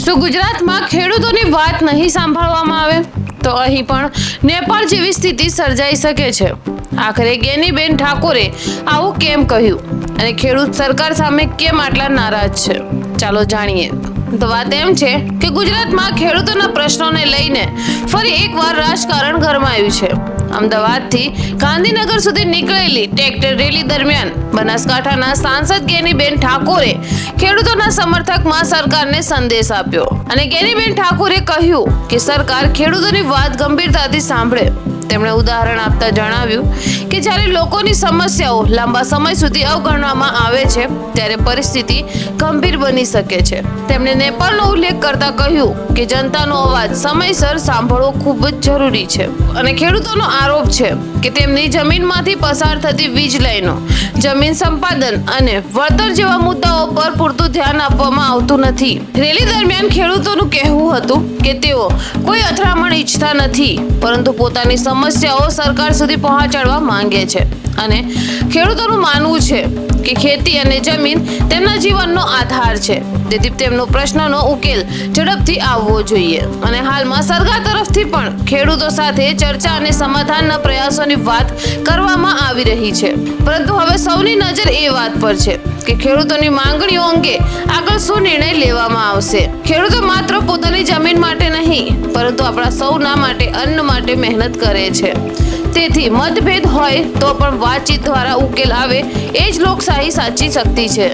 તો ગુજરાતમાં ખેડૂતોની વાત નહીં સાંભળવામાં આવે તો અહીં પણ નેપાળ જેવી સ્થિતિ સર્જાઈ શકે છે। આખરે ગેનીબેન ઠાકોરે આવું કેમ કહ્યું અને ખેડૂત સરકાર સામે કેમ આટલા નારાજ છે, ચાલો જાણીએ। તો વાત એમ છે કે ગુજરાતમાં ખેડૂતોના પ્રશ્નોને લઈને ફરી એકવાર રાજકારણ ગરમાયું છે। અમદાવાદથી ગાંધીનગર સુધી નીકળેલી ટ્રેક્ટર રેલી દરમિયાન બનાસકાંઠાના સાંસદ ગેનીબેન ઠાકોરે ખેડૂતોના સમર્થકમાં સરકારને સંદેશ આપ્યો અને ગેનીબેન ઠાકોરે કહ્યું કે સરકાર ખેડૂતોની વાત ગંભીરતાથી સાંભળે। તેમણે ઉદાહરણ આપતા જણાવ્યું કે જ્યારે લોકોની સમસ્યાઓ લાંબા સમય સુધી અવગણવામાં આવે છે ત્યારે પરિસ્થિતિ ગંભીર બની શકે છે। તેમણે નેપાળનો ઉલ્લેખ કરતા કહ્યું કે જનતાનો અવાજ સમયસર સાંભળવો ખૂબ જ જરૂરી છે અને ખેડૂતોનો આરોપ છે કે તેમની જમીનમાંથી પસાર થતી વીજ લાઈનો, જમીન સંપાદન અને વળતર જેવા મુદ્દાઓ પર પૂરતું ધ્યાન આપવામાં આવતું નથી। રેલી દરમિયાન ખેડૂતોનું કહેવું હતું કે તેઓ કોઈ અથડામણ ઈચ્છતા નથી, પરંતુ પોતાની સમસ્યાઓ સરકાર સુધી પહોંચાડવા માંગે છે અને ખેડૂતોનું માનવું છે કે ખેતી અને જમીન તેમના જીવનનો આધાર છે, તેથી તેમનો પ્રશ્નનો ઉકેલ ઝડપથી આવવો જોઈએ અને હાલમાં સરકાર તરફથી પણ ખેડૂતો સાથે ચર્ચા અને સમાધાનના પ્રયાસોની વાત કરવામાં આવી રહી છે, પરંતુ હવે સૌની નજર એ વાત પર છે કે ખેડૂતોની માંગણીઓ અંગે આગળ શું નિર્ણય લેવામાં આવશે। ખેડૂતો માત્ર પોતાની જમીન માટે નહીં પરંતુ આપણા સૌના માટે અન્ન માટે મહેનત કરે છે, તેથી મતભેદ હોય તો પણ વાતચીત દ્વારા ઉકેલ આવે એ જ લોકશાહી સાચી શક્તિ છે।